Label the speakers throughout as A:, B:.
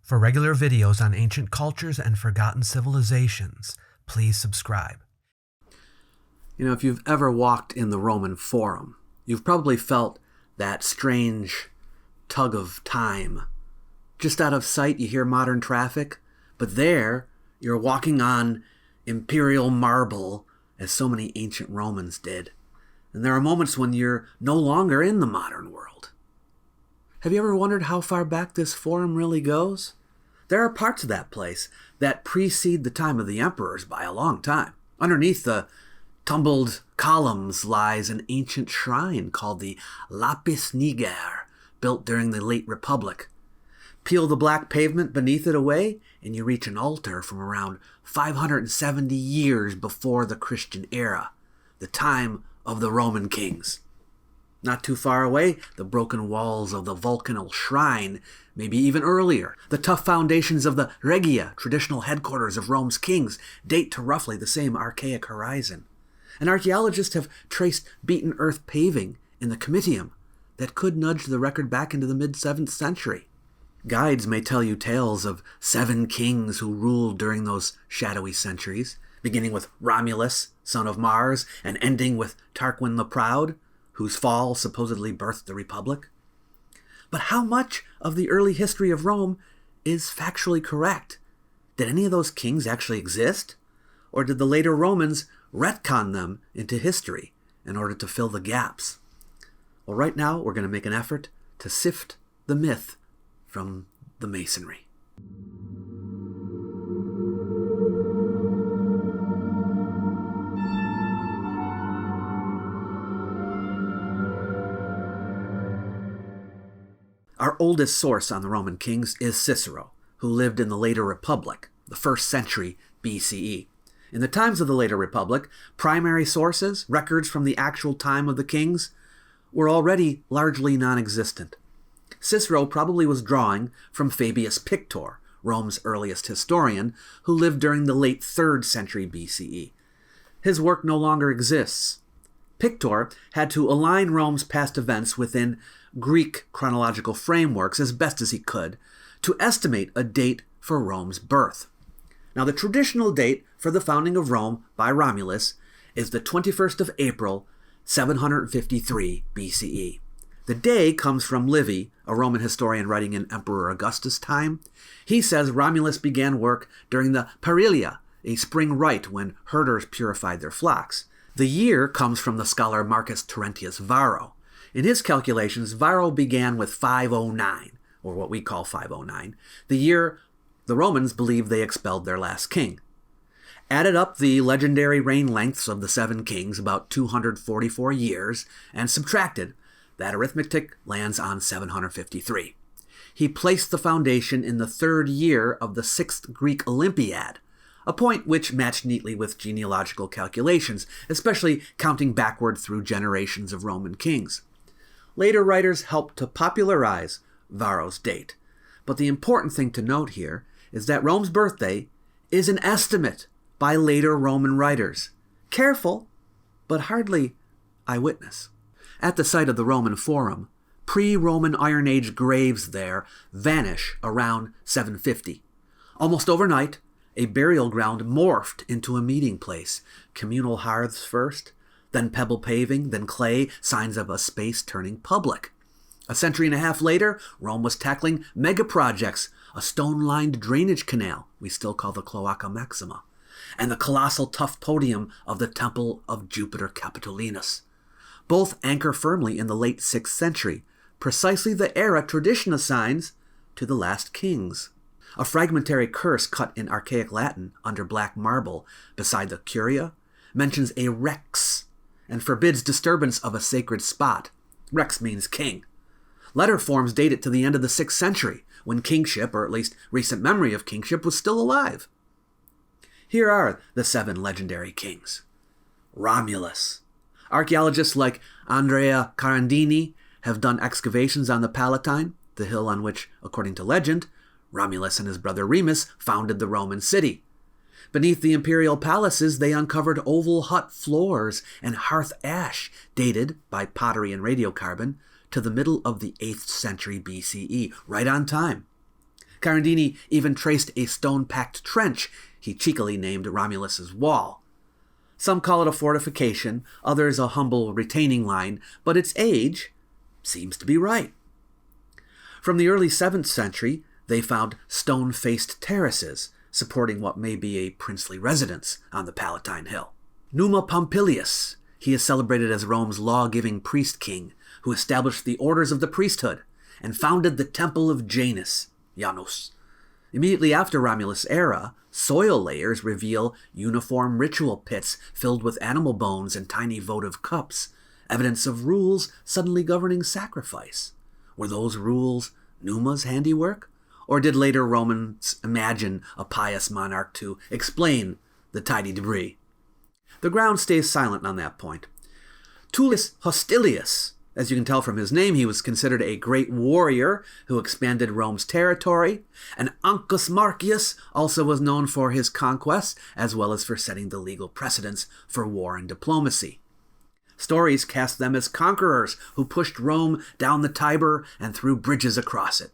A: For regular videos on ancient cultures and forgotten civilizations, please subscribe.
B: You know, if you've ever walked in the Roman Forum, you've probably felt that strange tug of time. Just out of sight, you hear modern traffic, but there, you're walking on imperial marble, as so many ancient Romans did. And there are moments when you're no longer in the modern world. Have you ever wondered how far back this forum really goes? There are parts of that place that precede the time of the emperors by a long time. Underneath the tumbled columns lies an ancient shrine called the Lapis Niger, built during the late Republic. Peel the black pavement beneath it away, and you reach an altar from around 570 years before the Christian era, the time of the Roman kings. Not too far away, the broken walls of the Vulcanal shrine, maybe even earlier. The tough foundations of the Regia, traditional headquarters of Rome's kings, date to roughly the same archaic horizon. And archaeologists have traced beaten earth paving in the Comitium that could nudge the record back into the mid-7th century. Guides may tell you tales of 7 kings who ruled during those shadowy centuries, beginning with Romulus, son of Mars, and ending with Tarquin the Proud, whose fall supposedly birthed the Republic. But how much of the early history of Rome is factually correct? Did any of those kings actually exist? Or did the later Romans retcon them into history in order to fill the gaps? Well, right now we're going to make an effort to sift the myth from the masonry. Our oldest source on the Roman kings is Cicero, who lived in the later Republic, the 1st century BCE. In the times of the later Republic, primary sources, records from the actual time of the kings, were already largely non-existent. Cicero probably was drawing from Fabius Pictor, Rome's earliest historian, who lived during the late 3rd century BCE. His work no longer exists. Pictor had to align Rome's past events within Greek chronological frameworks as best as he could to estimate a date for Rome's birth. Now, the traditional date for the founding of Rome by Romulus is the 21st of April, 753 BCE. The day comes from Livy, a Roman historian writing in Emperor Augustus' time. He says Romulus began work during the Parilia, a spring rite when herders purified their flocks. The year comes from the scholar Marcus Terentius Varro. In his calculations, Varro began with 509, or what we call 509, the year the Romans believed they expelled their last king. Added up the legendary reign lengths of the 7 kings, about 244 years, and subtracted, that arithmetic lands on 753. He placed the foundation in the 3rd year of the 6th Greek Olympiad, a point which matched neatly with genealogical calculations, especially counting backward through generations of Roman kings. Later writers helped to popularize Varro's date, but the important thing to note here is that Rome's birthday is an estimate by later Roman writers. Careful, but hardly eyewitness. At the site of the Roman Forum, pre-Roman Iron Age graves there vanish around 750. Almost overnight, a burial ground morphed into a meeting place. Communal hearths first, then pebble paving, then clay, signs of a space turning public. A century and a half later, Rome was tackling megaprojects, a stone-lined drainage canal we still call the Cloaca Maxima, and the colossal tough podium of the Temple of Jupiter Capitolinus. Both anchor firmly in the late 6th century, precisely the era tradition assigns to the last kings. A fragmentary curse cut in archaic Latin under black marble beside the curia mentions a rex and forbids disturbance of a sacred spot. Rex means king. Letter forms date it to the end of the 6th century, when kingship, or at least recent memory of kingship, was still alive. Here are the 7 legendary kings. Romulus. Archaeologists like Andrea Carandini have done excavations on the Palatine, the hill on which, according to legend, Romulus and his brother Remus founded the Roman city. Beneath the imperial palaces, they uncovered oval hut floors and hearth ash, dated by pottery and radiocarbon to the middle of the 8th century BCE, right on time. Carandini even traced a stone-packed trench he cheekily named Romulus's Wall. Some call it a fortification, others a humble retaining line, but its age seems to be right. From the early 7th century, they found stone-faced terraces supporting what may be a princely residence on the Palatine Hill. Numa Pompilius, he is celebrated as Rome's law-giving priest-king, who established the orders of the priesthood and founded the Temple of Janus. Immediately after Romulus' era, soil layers reveal uniform ritual pits filled with animal bones and tiny votive cups, evidence of rules suddenly governing sacrifice. Were those rules Numa's handiwork? Or did later Romans imagine a pious monarch to explain the tidy debris? The ground stays silent on that point. Tullius Hostilius, as you can tell from his name, he was considered a great warrior who expanded Rome's territory, and Ancus Marcius also was known for his conquests, as well as for setting the legal precedents for war and diplomacy. Stories cast them as conquerors who pushed Rome down the Tiber and threw bridges across it.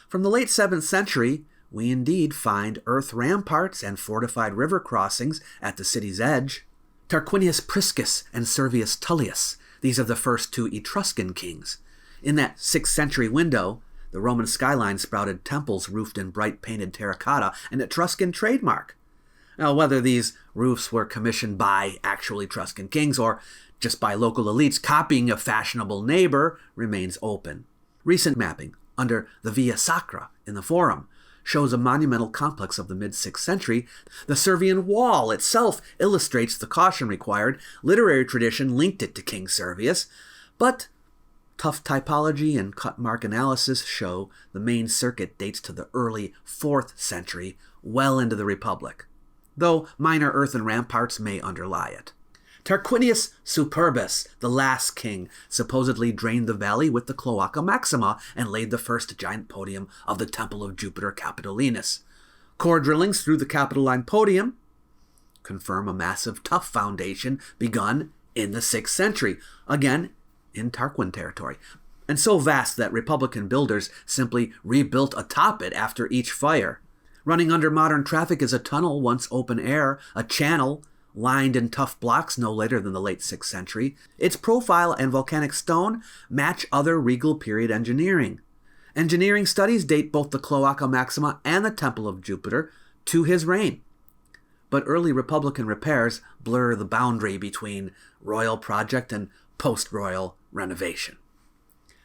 B: From the late 7th century, we indeed find earth ramparts and fortified river crossings at the city's edge. Tarquinius Priscus and Servius Tullius, these are the first two Etruscan kings. In that 6th century window, the Roman skyline sprouted temples roofed in bright painted terracotta, an Etruscan trademark. Now, whether these roofs were commissioned by actual Etruscan kings or just by local elites copying a fashionable neighbor remains open. Recent mapping under the Via Sacra in the Forum shows a monumental complex of the mid-6th century. The Servian Wall itself illustrates the caution required. Literary tradition linked it to King Servius, but tough typology and cut mark analysis show the main circuit dates to the early 4th century, well into the Republic, though minor earthen ramparts may underlie it. Tarquinius Superbus, the last king, supposedly drained the valley with the Cloaca Maxima and laid the first giant podium of the Temple of Jupiter Capitolinus. Core drillings through the Capitoline podium confirm a massive, tough foundation begun in the 6th century, again in Tarquin territory, and so vast that Republican builders simply rebuilt atop it after each fire. Running under modern traffic is a tunnel once open air, a channel lined in tough blocks no later than the late 6th century. Its profile and volcanic stone match other regal period engineering. Engineering studies date both the Cloaca Maxima and the Temple of Jupiter to his reign. But early Republican repairs blur the boundary between royal project and post-royal renovation.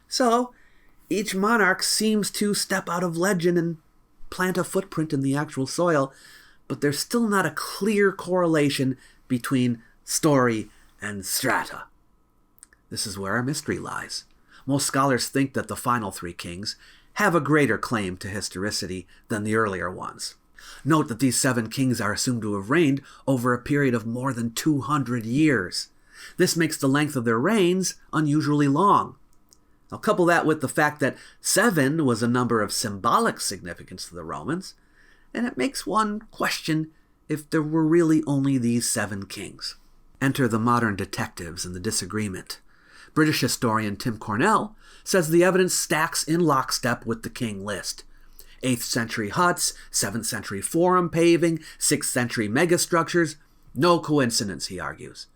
B: So, each monarch seems to step out of legend and plant a footprint in the actual soil, but there's still not a clear correlation between story and strata. This is where our mystery lies. Most scholars think that the final three kings have a greater claim to historicity than the earlier ones. Note that these 7 kings are assumed to have reigned over a period of more than 200 years. This makes the length of their reigns unusually long. Now couple that with the fact that 7 was a number of symbolic significance to the Romans, and it makes one question if there were really only these 7 kings. Enter the modern detectives and the disagreement. British historian Tim Cornell says the evidence stacks in lockstep with the king list. 8th century huts, 7th century forum paving, 6th century megastructures. No coincidence, he argues.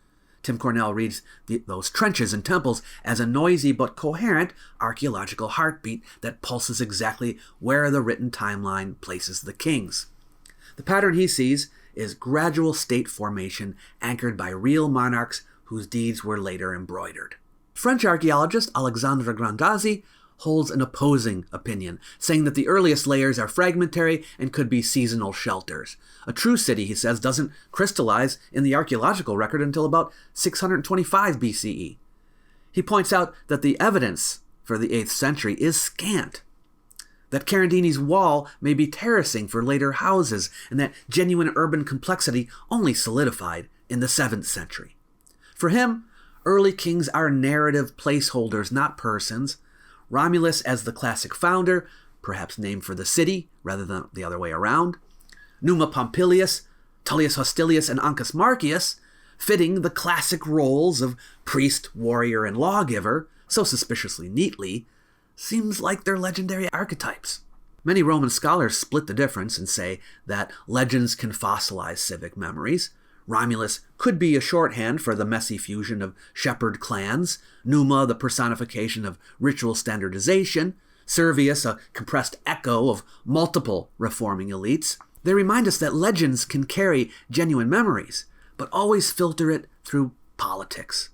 B: Tim Cornell reads those trenches and temples as a noisy but coherent archaeological heartbeat that pulses exactly where the written timeline places the kings. The pattern he sees is gradual state formation anchored by real monarchs whose deeds were later embroidered. French archaeologist Alexandre Grandazzi holds an opposing opinion, saying that the earliest layers are fragmentary and could be seasonal shelters. A true city, he says, doesn't crystallize in the archaeological record until about 625 BCE. He points out that the evidence for the 8th century is scant, that Carandini's wall may be terracing for later houses, and that genuine urban complexity only solidified in the 7th century. For him, early kings are narrative placeholders, not persons. Romulus as the classic founder, perhaps named for the city rather than the other way around. Numa Pompilius, Tullius Hostilius, and Ancus Marcius, fitting the classic roles of priest, warrior, and lawgiver so suspiciously neatly, seems like they're legendary archetypes. Many Roman scholars split the difference and say that legends can fossilize civic memories. Romulus could be a shorthand for the messy fusion of shepherd clans, Numa the personification of ritual standardization, Servius a compressed echo of multiple reforming elites. They remind us that legends can carry genuine memories, but always filter it through politics.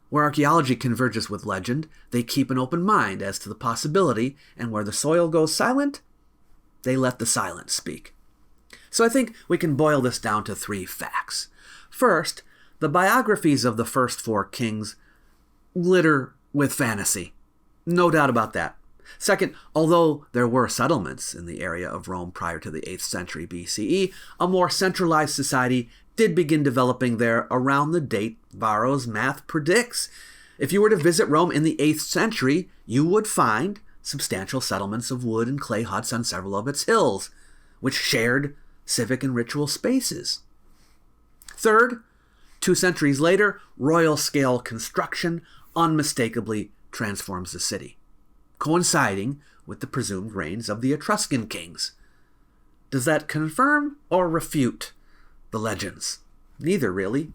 B: Where archaeology converges with legend, they keep an open mind as to the possibility, and where the soil goes silent, they let the silent speak. So I think we can boil this down to 3 facts. First, the biographies of the first 4 kings glitter with fantasy. No doubt about that. Second, although there were settlements in the area of Rome prior to the 8th century BCE, a more centralized society did begin developing there around the date Varro's math predicts. If you were to visit Rome in the 8th century, you would find substantial settlements of wood and clay huts on several of its hills, which shared civic and ritual spaces. Third, 2 centuries later, royal-scale construction unmistakably transforms the city, coinciding with the presumed reigns of the Etruscan kings. Does that confirm or refute the legends? Neither, really.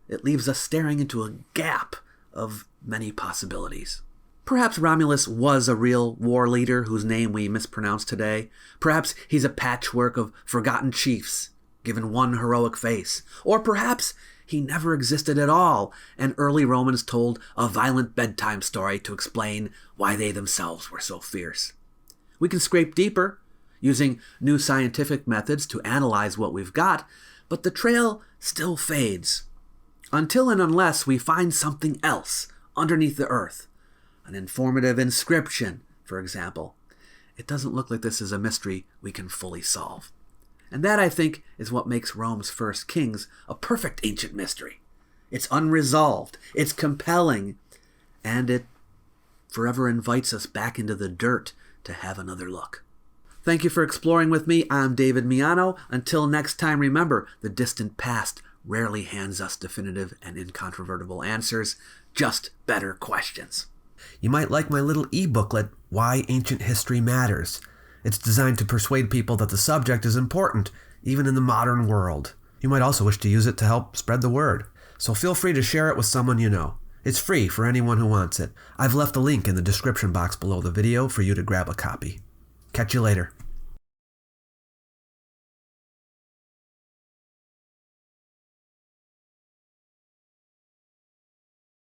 B: It leaves us staring into a gap of many possibilities. Perhaps Romulus was a real war leader whose name we mispronounce today. Perhaps he's a patchwork of forgotten chiefs, given one heroic face. Or perhaps he never existed at all, and early Romans told a violent bedtime story to explain why they themselves were so fierce. We can scrape deeper, using new scientific methods to analyze what we've got, but the trail still fades. Until and unless we find something else underneath the earth. An informative inscription, for example. It doesn't look like this is a mystery we can fully solve. And that, I think, is what makes Rome's first kings a perfect ancient mystery. It's unresolved, it's compelling, and it forever invites us back into the dirt to have another look. Thank you for exploring with me. I'm David Miano. Until next time, remember, the distant past rarely hands us definitive and incontrovertible answers, just better questions.
A: You might like my little e-booklet, Why Ancient History Matters. It's designed to persuade people that the subject is important, even in the modern world. You might also wish to use it to help spread the word. So feel free to share it with someone you know. It's free for anyone who wants it. I've left a link in the description box below the video for you to grab a copy. Catch you later.